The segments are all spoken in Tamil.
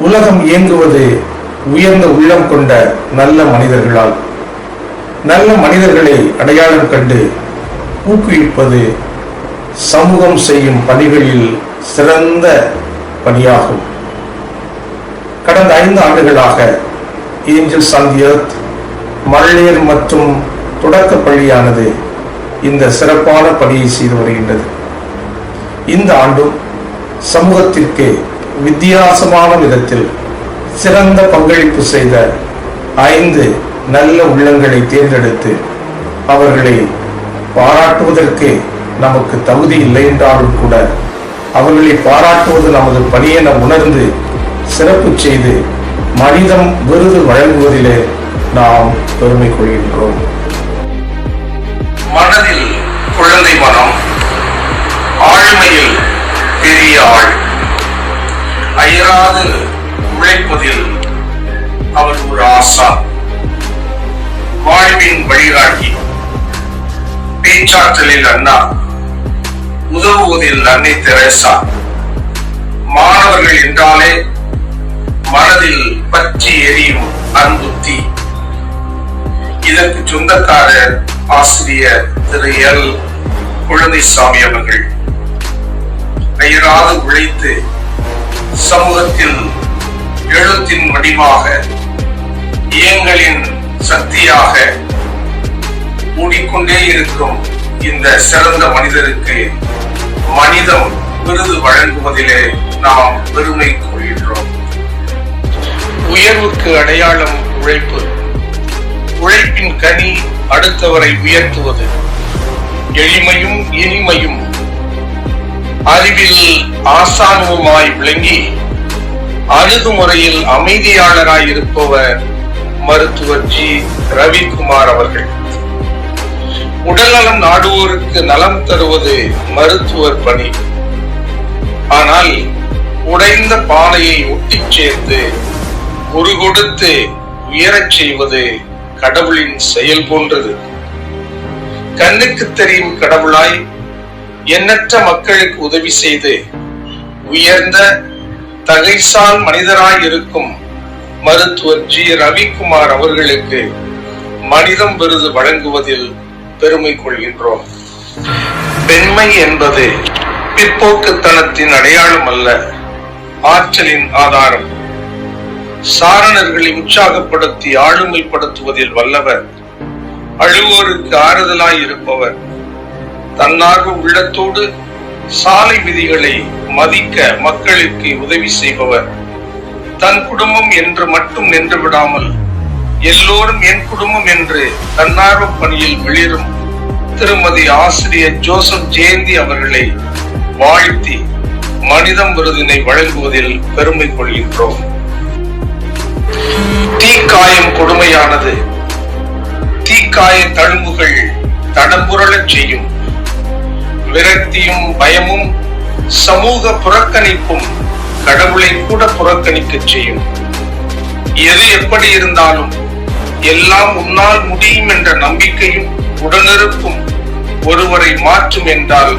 உலகம் இயங்குவது உயர்ந்த உள்ளம் கொண்ட நல்ல மனிதர்களால். நல்ல மனிதர்களை அடையாளம் கண்டு ஊக்குவிப்பது சமூகம் செய்யும் பணிகளில் சிறந்த பணியாகும். கடந்த 5 ஆண்டுகளாக ஏஞ்சல்ஸ் ஆன் தி எர்த் மழலையர் மற்றும் தொடக்க பள்ளியானது இந்த சிறப்பான பணியை செய்து வருகின்றது. இந்த ஆண்டும் சமூகத்திற்கு வித்தியாசமான விதத்தில் சிறந்த பங்களிப்பு செய்த 5 நல்ல உள்ளங்களை தேர்ந்தெடுத்து அவர்களை பாராட்டுவதற்கு நமக்கு தகுதி இல்லை என்றாலும் கூட அவர்களை பாராட்டுவது நமது பணியென உணர்ந்து சிறப்பு செய்து மனிதம் விருது வழங்குவதிலே நாம் பெருமை கொள்கின்றோம். மனதில் குழந்தை மனம், ஆழ்மையில் பெரிய ஆள், அயராது உழைப்பதில் அவர் ஒரு ஆசா, வாழ்வின் வழிகாட்டி, பேச்சாற்றலில் அண்ணா, உதவுவதில் அன்னை தெரேசா, மாணவர்கள் என்றாலே மனதில் பற்றி எரியும் அன்பு தீ. இதற்கு சொந்தக்காரர் ஆசிரியர் திரு எல். குழந்தைசாமி அவர்கள். அயராது உழைத்து சமூகத்தில் எழுத்தின் வடிவாக, இயங்களின் சக்தியாக மூடிக்கொண்டே இருக்கும் இந்த சிறந்த மனிதருக்கு மனிதம் விருது வழங்குவதிலே நாம் பெருமை கொள்கின்றோம். உயர்வுக்கு அடையாளம் உழைப்பு. உழைப்பின் கனி அடுத்தவரை உயர்த்துவது. எளிமையும் இனிமையும் அறிவில் ஆசானுமாய் விளங்கி அணுகுமுறையில் அமைதியாளராய் இருப்பவர் மருத்துவர் ஜி. ரவிக்குமார் அவர்கள். உடல்நலம் நாடுவோருக்கு நலம் தருவது மருத்துவர் பணி. ஆனால் உடைந்த பானையை ஒட்டி சேர்த்து உரு கொடுத்து உயரச் செய்வது கடவுளின் செயல் போன்றது. கண்ணுக்கு தெரியும் கடவுளாய் எண்ணற்ற மக்களுக்கு உதவி செய்து உயர்ந்த தகைசால் மனிதராய் இருக்கும் மருத்துவர் ஜி. ரவிக்குமார் அவர்களுக்கு மனிதம் விருது வழங்குவதில் பெருமை கொள்கின்றோம். பெண்மை என்பது பிற்போக்குத்தனத்தின் அடையாளம் அல்ல, ஆற்றலின் ஆதாரம். சாரணர்களை உற்சாகப்படுத்தி ஆளுமைப்படுத்துவதில் வல்லவர், அழுவோருக்கு ஆறுதலாய் இருப்பவர், தன்னார்வ உள்ளத்தோடு சாலை விதிகளை மதிக்க மக்களுக்கு உதவி செய்பவர், தன் குடும்பம் என்று மட்டும் நின்று விடாமல் எல்லோரும் என் குடும்பம் என்று தன்னார்வ பணியில் வெளிரும் திருமதி ஆசிரியர் ஜோசப் ஜெயந்தி அவர்களை வாழ்த்தி மனிதம் விருதினை வழங்குவதில் பெருமை கொள்கின்றோம். தீக்காயம் கொடுமையானது. தீக்காய தழும்புகள் தடம்புரளச் செய்யும். விரக்தியும் பயமும் சமூக புறக்கணிப்பும் கடவுளை கூட புறக்கணிக்க செய்யும். எது எப்படி இருந்தாலும் எல்லாம் உன்னால் முடியும் என்ற நம்பிக்கையும் உடனிருக்கும் ஒருவரை மாற்றும் என்றால்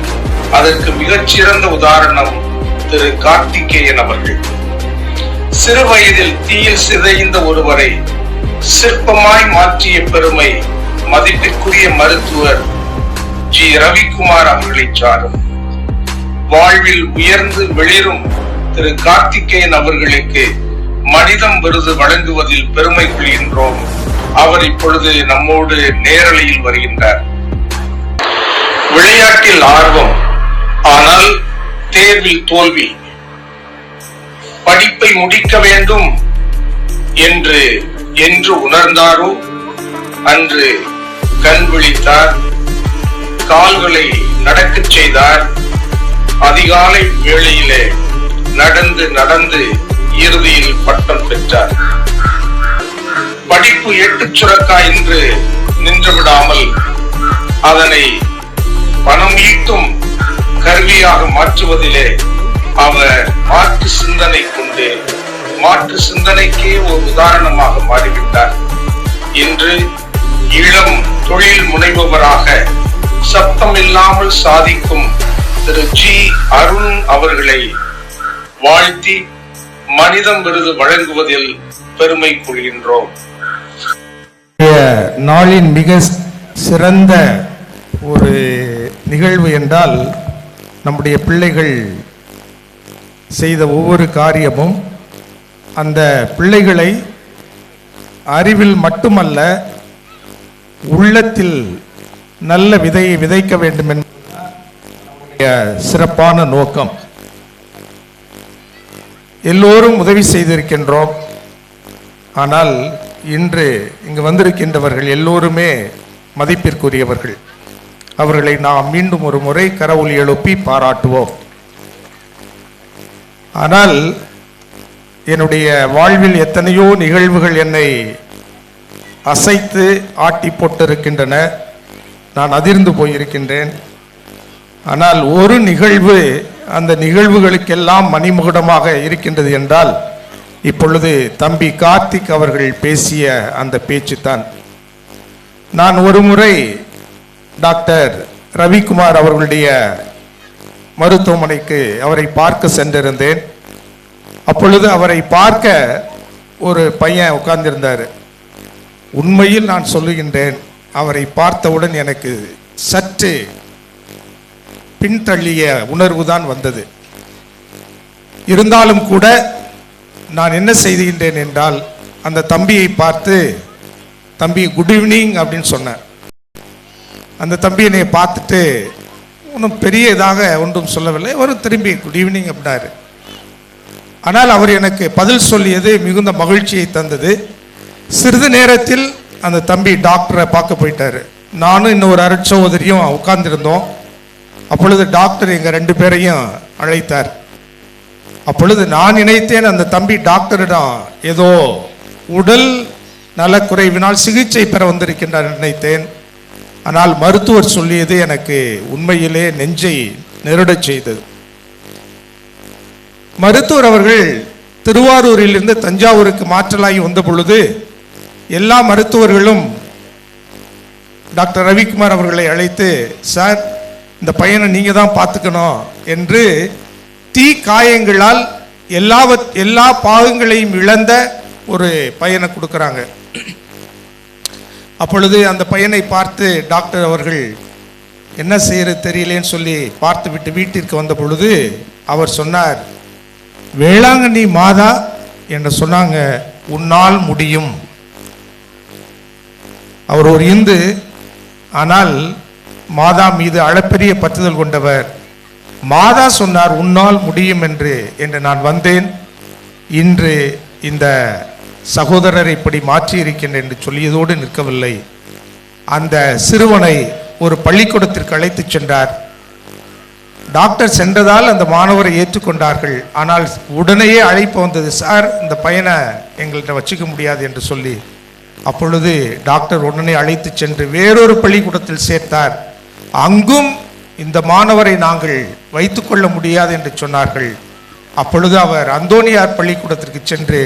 அதற்கு மிகச்சிறந்த உதாரணம் திரு கார்த்திகேயன் அவர்கள். சிறு வயதில் தீயில் சிதைந்த ஒருவரை சிற்பமாய் மாற்றிய பெருமை மதிப்பிற்குரிய மருத்துவர் ஜி. ரவிக்குமார் அவர்களை சாரும். வாழ்வில் உயர்ந்து வெளிரும் திரு கார்த்திகேயன் அவர்களுக்கு மனிதம் விருது வழங்குவதில் பெருமை கொள்கின்றோம். அவர் இப்பொழுது நம்மோடு நேரலையில் வருகின்றார். விளையாட்டில் ஆர்வம், ஆனால் தேர்வில் தோல்வி. படிப்பை முடிக்க வேண்டும் என்று உணர்ந்தாரோ அன்று கண் விழித்தார், கால்களை நடக்கச் செய்தார். அதிகாலை வேளையிலே நடந்து இறுதியில் பட்டம் பெற்றார். படிப்பு எட்டுச் சுரக்காய் என்று நின்று விடாமல் அதனை பணம் ஈட்டும் கருவியாக மாற்றுவதிலே அவர் மாற்று சிந்தனை கொண்டு மாற்று சிந்தனைக்கே ஒரு உதாரணமாக மாறிவிட்டார். இன்று இளம் தொழில் முனைபவராக சத்தம் இல்லாமல் சாதிக்கும் திரு ஜி. அருண் அவர்களை வாழ்த்தி மனிதம் விருது வழங்குவதில் பெருமை கொள்கின்றோம். நாளின் மிக சிறந்த ஒரு நிகழ்வு என்றால் நம்முடைய பிள்ளைகள் செய்த ஒவ்வொரு காரியமும் அந்த பிள்ளைகளை அறிவில் மட்டுமல்ல உள்ளத்தில் நல்ல விதையை விதைக்க வேண்டும் என்ற சிறப்பான நோக்கம். எல்லோரும் உதவி செய்திருக்கின்றோம். ஆனால் இன்று இங்கு வந்திருக்கின்றவர்கள் எல்லோருமே மதிப்பிற்குரியவர்கள். அவர்களை நாம் மீண்டும் ஒரு முறை கரவொலி எழுப்பி பாராட்டுவோம். ஆனால் என்னுடைய வாழ்வில் எத்தனையோ நிகழ்வுகள் என்னை அசைத்து ஆட்டி போட்டிருக்கின்றன. நான் அதிர்ந்து போயிருக்கின்றேன். ஆனால் ஒரு நிகழ்வு அந்த நிகழ்வுகளுக்கெல்லாம் மணிமுகுடமாக இருக்கின்றது என்றால் இப்பொழுது தம்பி கார்த்திக் அவர்கள் பேசிய அந்த பேச்சு தான். நான் ஒரு முறை டாக்டர் ரவிக்குமார் அவர்களுடைய மருத்துவமனைக்கு அவரை பார்க்க சென்றிருந்தேன். அப்பொழுது அவரை பார்க்க ஒரு பையன் உட்கார்ந்திருந்தார். உண்மையில் நான் சொல்லுகின்றேன், அவரை பார்த்தவுடன் எனக்கு சற்று பின்தள்ளிய உணர்வு தான் வந்தது. இருந்தாலும் கூட நான் என்ன செய்கின்றேன் என்றால் அந்த தம்பியை பார்த்து, தம்பி குட் ஈவினிங் அப்படின்னு சொன்னேன். அந்த தம்பி என்னை பார்த்துட்டு ஒன்றும் பெரியதாக ஒன்றும் சொல்லவில்லை, ஒரு திரும்பி குட் ஈவினிங் அப்படின்னாரு. ஆனால் அவர் எனக்கு பதில் சொல்லியது மிகுந்த மகிழ்ச்சியை தந்தது. சிறிது நேரத்தில் அந்த தம்பி டாக்டரை பார்க்க போயிட்டாரு. நானும் இன்னொரு அருட்சகோதரியும் உட்கார்ந்திருந்தோம். அப்பொழுது டாக்டர் எங்கள் 2 பேரையும் அழைத்தார். அப்பொழுது நான் நினைத்தேன் அந்த தம்பி டாக்டரிடம் ஏதோ உடல் நலக்குறைவினால் சிகிச்சை பெற வந்திருக்கின்றார் நினைத்தேன். ஆனால் மருத்துவர் சொல்லியது எனக்கு உண்மையிலே நெஞ்சை நெருடச் செய்தது. மருத்துவர் அவர்கள் திருவாரூரிலிருந்து தஞ்சாவூருக்கு மாற்றலாகி வந்த பொழுது எல்லா மருத்துவர்களும் டாக்டர் ரவிக்குமார் அவர்களை அழைத்து, சார் இந்த பையனை நீங்க தான் பார்த்துக்கணும் என்று தீ காயங்களால் எல்லா பாகங்களையும் இழந்த ஒரு பையனை கொடுக்குறாங்க. அப்பொழுது அந்த பையனை பார்த்து டாக்டர் அவர்கள் என்ன செய்யறது தெரியலேன்னு சொல்லி பார்த்து விட்டு வீட்டிற்கு வந்த பொழுது அவர் சொன்னார், வேளாங்கண்ணி மாதா என்று சொன்னாங்க, உன்னால் முடியும். அவர் ஒரு இந்து, ஆனால் மாதா மீது அளப்பெரிய பற்றுதல் கொண்டவர். மாதா சொன்னார் உன்னால் முடியும் என்று நான் வந்தேன். இன்று இந்த சகோதரரை இப்படி மாற்றி இருக்கின்றேன் என்று சொல்லியதோடு நிற்கவில்லை. அந்த சிறுவனை ஒரு பள்ளிக்கூடத்திற்கு அழைத்து சென்றார். டாக்டர் சென்றதால் அந்த மாணவரை ஏற்றுக்கொண்டார்கள். ஆனால் உடனேயே அழைப்பு வந்தது, சார் இந்த பையனை எங்கள்கிட்ட வச்சுக்க முடியாது என்று சொல்லி. அப்பொழுது டாக்டர் உடனே அழைத்து சென்று வேறொரு பள்ளிக்கூடத்தில் சேர்த்தார். அங்கும் இந்த மாணவரை நாங்கள் வைத்துக்கொள்ள முடியாது என்று சொன்னார்கள். அப்பொழுது அவர் அந்தோனியார் பள்ளிக்கூடத்திற்கு சென்று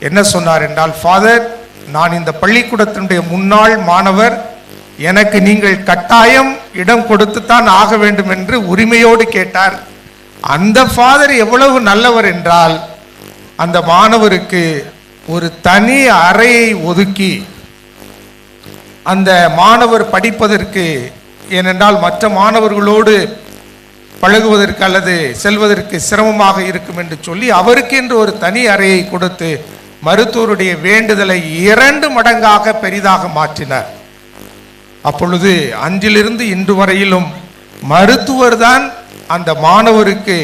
என்ன சொன்னார் என்றால், ஃபாதர், நான் இந்த பள்ளிக்கூடத்தினுடைய முன்னாள் மாணவர், எனக்கு நீங்கள் கட்டாயம் இடம் கொடுத்துத்தான் ஆக வேண்டும் என்று உரிமையோடு கேட்டார். அந்த ஃபாதர் எவ்வளவு நல்லவர் என்றால் அந்த மாணவருக்கு ஒரு தனி அறையை ஒதுக்கி அந்த மாணவர் படிப்பதற்கு, ஏனென்றால் மற்ற மாணவர்களோடு பழகுவதற்கு அல்லது செல்வதற்கு சிரமமாக இருக்கும் என்று சொல்லி அவருக்கு என்று ஒரு தனி அறையை கொடுத்து மருத்துவருடைய வேண்டுதலை 2 மடங்காக பெரிதாக மாற்றினார். அப்பொழுது அன்றிலிருந்து இன்று வரையிலும் மருத்துவர் தான் அந்த மாணவருக்கு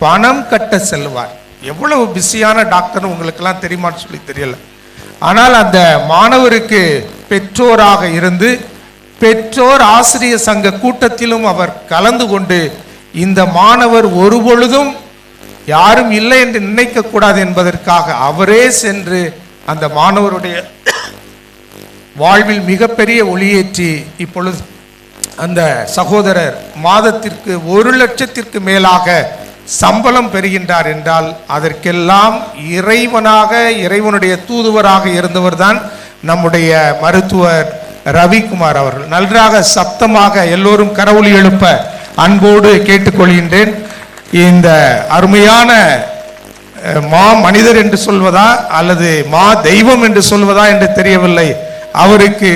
பணம் கட்ட செல்வார். எவ்வளவு பிஸியான டாக்டர் உங்களுக்கெல்லாம் தெரியுமான்னு சொல்லி தெரியல. ஆனால் அந்த மாணவருக்கு பெற்றோராக இருந்து பெற்றோர் ஆசிரியர் சங்க கூட்டத்திலும் அவர் கலந்து கொண்டு இந்த மாணவர் ஒருபொழுதும் யாரும் இல்லை என்று நினைக்க கூடாது என்பதற்காக அவரே சென்று அந்த மாணவருடைய வாழ்வில் மிகப்பெரிய ஒளியேற்றி இப்பொழுது அந்த சகோதரர் மாதத்திற்கு 1 லட்சத்திற்கு மேலாக சம்பளம் பெறுகின்றார் என்றால் அதற்கெல்லாம் இறைவனுடைய தூதுவராக இருந்தவர் தான் நம்முடைய மருத்துவர் ரவிக்குமார் அவர்கள். நன்றாக சப்தமாக எல்லோரும் கரவொலி எழுப்ப அன்போடு கேட்டுக்கொள்கின்றேன். இந்த அருமையான மா மனிதர் என்று சொல்வதா அல்லது மா தெய்வம் என்று சொல்வதா என்று தெரியவில்லை. அவருக்கு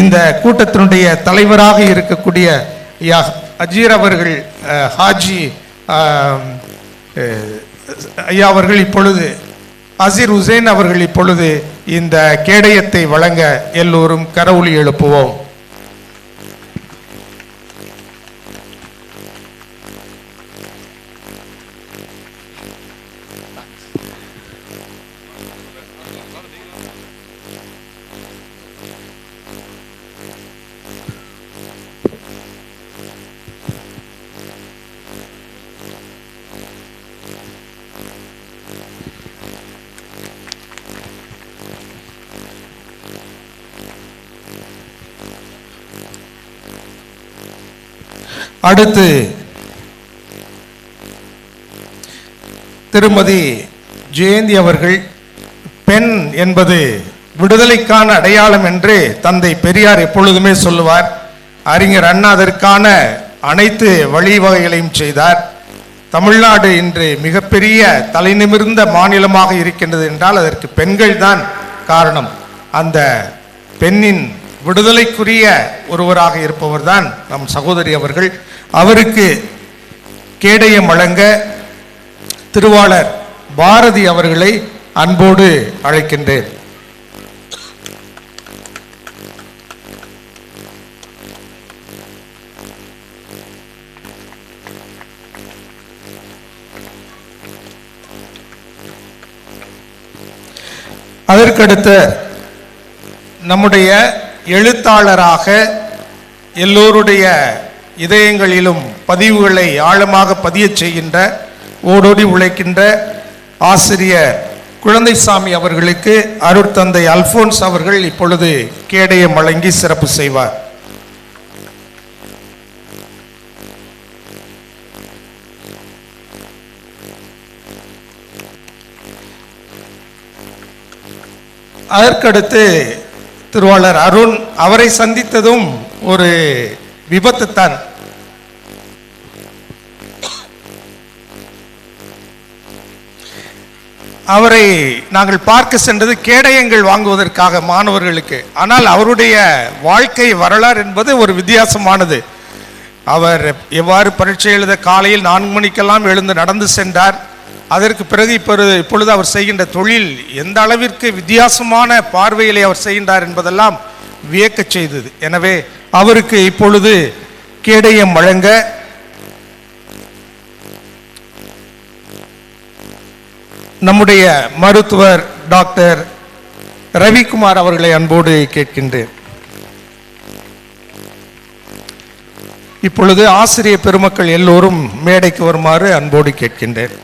இந்த கூட்டத்தினுடைய தலைவராக இருக்கக்கூடிய அஜீர் அவர்கள், ஹாஜி ஐயா அவர்கள் இப்பொழுது, அசீர் ஹுசைன் அவர்கள் இப்பொழுது இந்த கேடயத்தை வழங்க எல்லோரும் கரவொலி எழுப்புவோம். அடுத்து திருமதி ஜெயந்தி அவர்கள், பெண் என்பது விடுதலைக்கான அடையாளம் என்று தந்தை பெரியார் எப்பொழுதுமே சொல்லுவார். அறிஞர் அண்ணா அதற்கான அனைத்து வழிவகைகளையும் செய்தார். தமிழ்நாடு இன்று மிகப்பெரிய தலைநிமிர்ந்த மாநிலமாக இருக்கின்றது என்றால் அதற்கு பெண்கள் தான் காரணம். அந்த பெண்ணின் விடுதலைக்குரிய ஒருவராக இருப்பவர் தான் நம் சகோதரி அவர்கள். அவருக்கு கேடயம் வழங்க திருவாளர் பாரதி அவர்களை அன்போடு அழைக்கின்றேன். அதற்கடுத்த நம்முடைய எழுத்தாளராக எல்லோருடைய இதயங்களிலும் பதிவுகளை ஆழமாக பதியச் செய்கின்ற, ஓடோடி உழைக்கின்ற ஆசிரியர் குழந்தைசாமி அவர்களுக்கு அருட்தந்தை அல்போன்ஸ் அவர்கள் இப்பொழுது கேடயம் வழங்கி சிறப்பு செய்வார். அதற்கடுத்து திருவாளர் அருண், அவரை சந்தித்ததும் ஒரு விபத்து தான். அவரை நாங்கள் பார்க்க சென்றது கேடயங்கள் வாங்குவதற்காக மாணவர்களுக்கு. ஆனால் அவருடைய வாழ்க்கை வரலாறு என்பது ஒரு வித்தியாசமானது. அவர் எவ்வாறு பரீட்சை எழுத காலையில் 4 மணிக்கெல்லாம் எழுந்து நடந்து சென்றார். அதற்கு பிறகு இப்பொழுது அவர் செய்கின்ற தொழில் எந்த அளவிற்கு வித்தியாசமான பார்வையிலே அவர் செய்கின்றார் என்பதெல்லாம் வியக்கச் செய்தது. எனவே அவருக்கு இப்பொழுது கேடயம் வழங்க நம்முடைய மருத்துவர் டாக்டர் ரவிக்குமார் அவர்களை அன்போடு கேட்கின்றேன். இப்பொழுது ஆசிரியர் பெருமக்கள் எல்லோரும் மேடைக்கு வருமாறு அன்போடு கேட்கின்றேன்.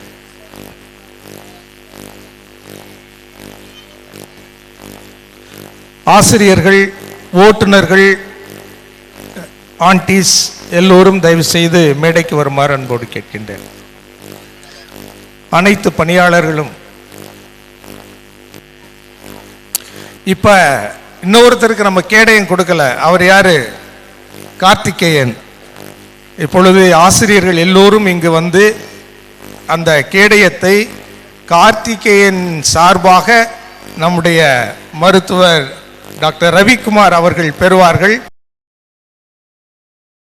ஆசிரியர்கள், ஓட்டுநர்கள், ஆன்டிஸ் எல்லோரும் தயவு செய்து மேடைக்கு வருமாறு அன்போடு கேட்கின்றேன். அனைத்து பணியாளர்களும். இப்ப இன்னொருத்தருக்கு நம்ம கேடயம் கொடுக்கல. அவர் யாரு? கார்த்திகேயன். இப்பொழுது ஆசிரியர்கள் எல்லோரும் இங்கு வந்து அந்த கேடயத்தை கார்த்திகேயன் சார்பாக நம்முடைய மருத்துவர் டாக்டர் ரவிக்குமார் அவர்கள் பெறுவார்கள்.